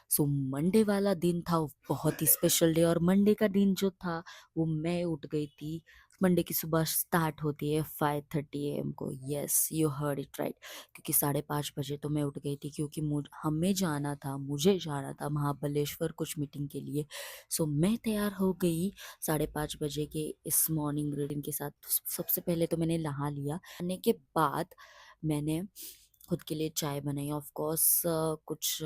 So Monday वाला दिन था वो बहुत ही स्पेशल डे, और मंडे का दिन जो था वो मैं उठ गई थी। मंडे की सुबह स्टार्ट होती है 5:30 AM को। Yes, you heard it right. क्योंकि 5:30 बजे तो मैं उठ गई थी, क्योंकि मुझे जाना था महाबलेश्वर कुछ मीटिंग के लिए। सो मैं तैयार हो गई 5:30 बजे के इस मॉर्निंग रूटीन के साथ। सबसे पहले तो मैंने नहा लिया। नहाने के बाद मैंने खुद के लिए चाय बनाई। ऑफ कोर्स कुछ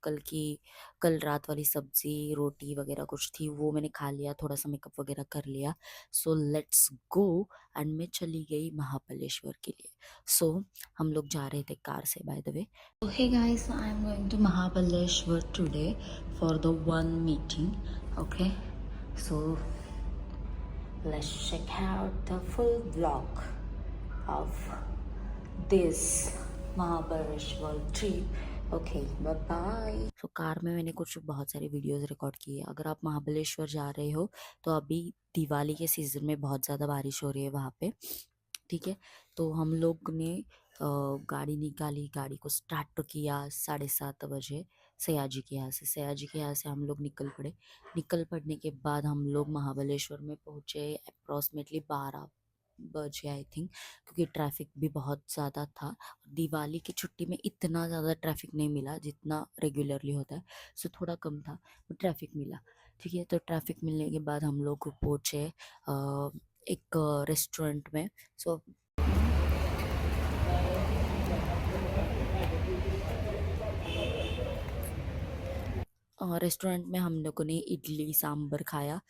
कल रात वाली सब्जी रोटी वगैरह कुछ थी, वो मैंने खा लिया, थोड़ा सा मेकअप वगैरह कर लिया। So let's go. एंड मैं चली गई महाबलेश्वर के लिए। सो हम लोग जा रहे थे कार से, by the way. Hey guys, I am going to Mahabaleshwar today for the one meeting. Okay, so let's check out the full vlog of this Mahabaleshwar trip. Okay, bye bye. So car में मैंने कुछ बहुत सारी videos record की है। अगर आप महाबलेश्वर जा रहे हो तो अभी दिवाली के सीजन में बहुत ज़्यादा बारिश हो रही है वहाँ पे, ठीक है। तो हम लोग ने गाड़ी निकाली, गाड़ी को स्टार्ट किया 7:30 बजे सयाजी के यहाँ से। सयाजी के यहाँ से हम लोग निकल पड़े। निकल पड़ने के बाद हम लोग महाबलेश्वर में पहुँचे अप्रॉक्सीमेटली 12 बजे आई थिंक, क्योंकि ट्रैफिक भी बहुत ज़्यादा था। दिवाली की छुट्टी में इतना ज़्यादा ट्रैफिक नहीं मिला जितना रेगुलरली होता है, सो थोड़ा कम था, बट ट्रैफिक मिला, ठीक है। तो ट्रैफिक मिलने के बाद हम लोग पहुँचे एक रेस्टोरेंट में। सो रेस्टोरेंट में हम लोगों ने इडली सांभर खाया।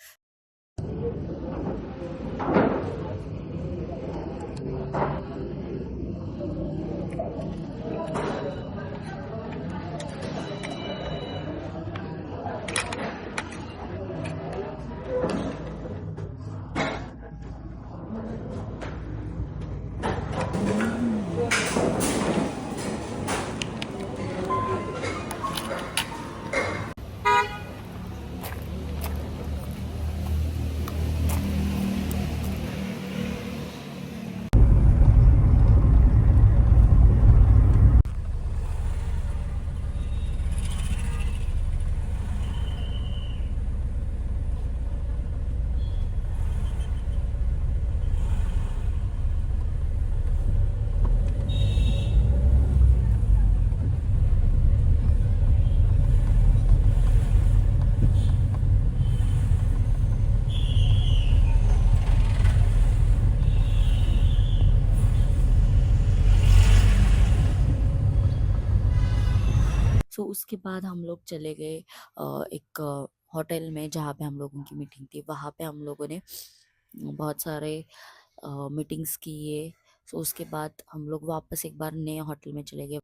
सो उसके बाद हम लोग चले गए एक होटल में जहाँ पे हम लोगों की मीटिंग थी। वहाँ पे हम लोगों ने बहुत सारे मीटिंग्स किए। सो उसके बाद हम लोग वापस एक बार नए होटल में चले गए।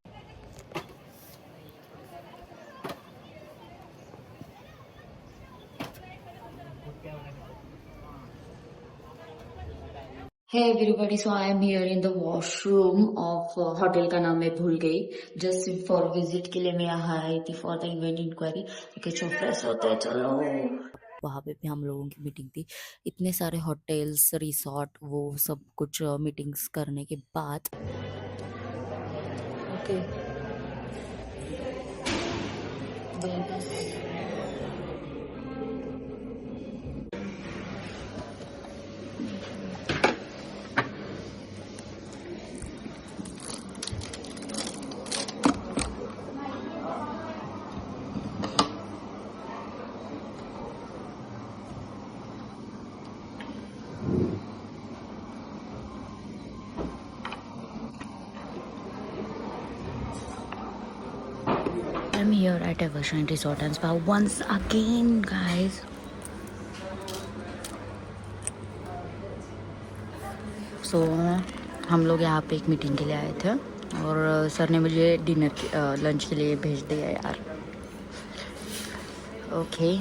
Hey everybody, so I am here in the washroom of hotel का नाम मैं भूल गई। जस्ट फॉर विजिट के लिए मैं यहाँ आई थी for the event inquiry. Okay, चलो फ्रेश होते हैं, चलो। वहाँ पे भी हम लोगों की मीटिंग थी। इतने सारे होटल्स रिसोर्ट वो सब कुछ मीटिंग्स करने के बाद okay I'm here at Evershine Resort and Spa once again, guys. So हम लोग यहाँ पे एक मीटिंग के लिए आए थे और सर ने मुझे लंच के लिए भेज दिया यार। Okay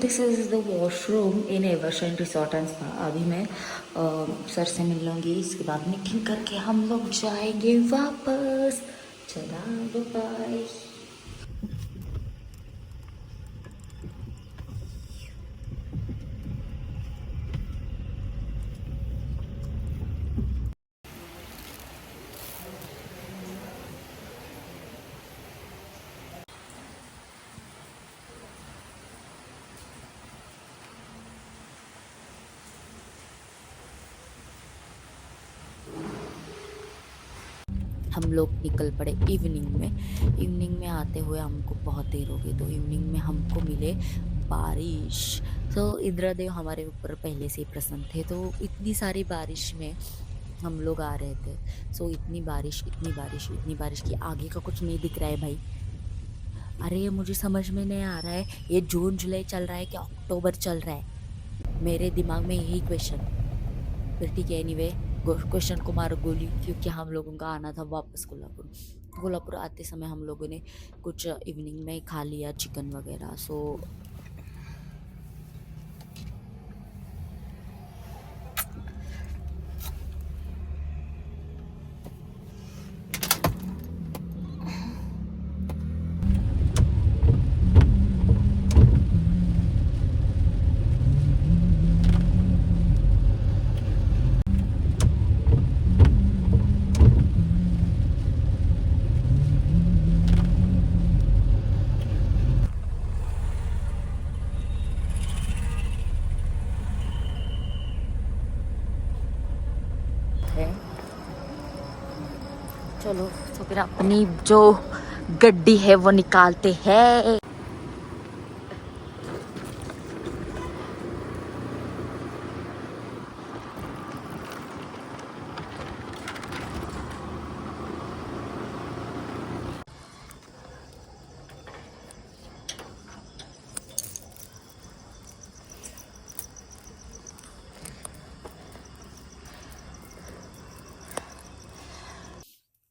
this is the washroom in aversion resort and spa. अभी मैं सर से मिल लूँगी, इसके बाद मीटिंग करके हम लोग जाएंगे वापस। चला, बाय। हम लोग निकल पड़े इवनिंग में आते हुए हमको बहुत देर हो गई, तो इवनिंग में हमको मिले बारिश। तो इंद्रदेव हमारे ऊपर पहले से ही प्रसन्न थे, तो इतनी सारी बारिश में हम लोग आ रहे थे। सो इतनी बारिश, इतनी बारिश, इतनी बारिश कि आगे का कुछ नहीं दिख रहा है भाई। अरे ये मुझे समझ में नहीं आ रहा है, ये जून जुलाई चल रहा है कि अक्टूबर चल रहा है। मेरे दिमाग में यही क्वेश्चन। फिर ठीक है, एनीवे क्वेश्चन को मारो गोली, क्योंकि हम लोगों का आना था वापस कोल्हापुर। कोल्हापुर आते समय हम लोगों ने कुछ इवनिंग में खा लिया चिकन वगैरह। सो है, चलो तो फिर अपनी जो गड्डी है वो निकालते हैं।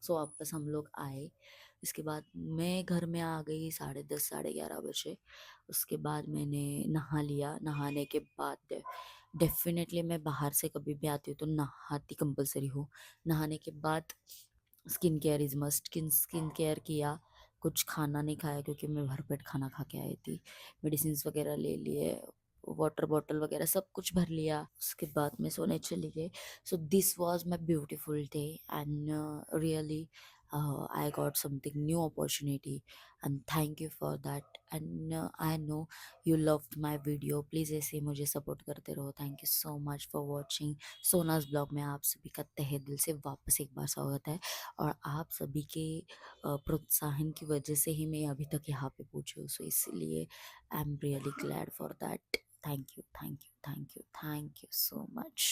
सो वापस हम लोग आए। इसके बाद मैं घर में आ गई 10:30 11:30 बजे। उसके बाद मैंने नहा लिया। नहाने के बाद डेफिनेटली मैं बाहर से कभी भी आती हूँ तो नहाती कंपलसरी हूँ। नहाने के बाद skin care is must. Skin care किया। कुछ खाना नहीं खाया क्योंकि मैं भरपेट खाना खा के आई थी। मेडिसिन वगैरह ले लिए, वाटर बॉटल वगैरह सब कुछ भर लिया। उसके बाद मैं सोने चली गई। So this was my beautiful day, and really, I got something new opportunity, and thank you for that. And I know you loved my video. Please ऐसे ही मुझे सपोर्ट करते रहो। Thank you so much for watching Sona's blog में। आप सभी का तहे दिल से वापस एक बार स्वागत है, और आप सभी के प्रोत्साहन की वजह से ही मैं अभी तक यहाँ पे पहुंची हूँ। सो इसलिए I am really glad for that. Thank you, thank you, thank you, thank you so much.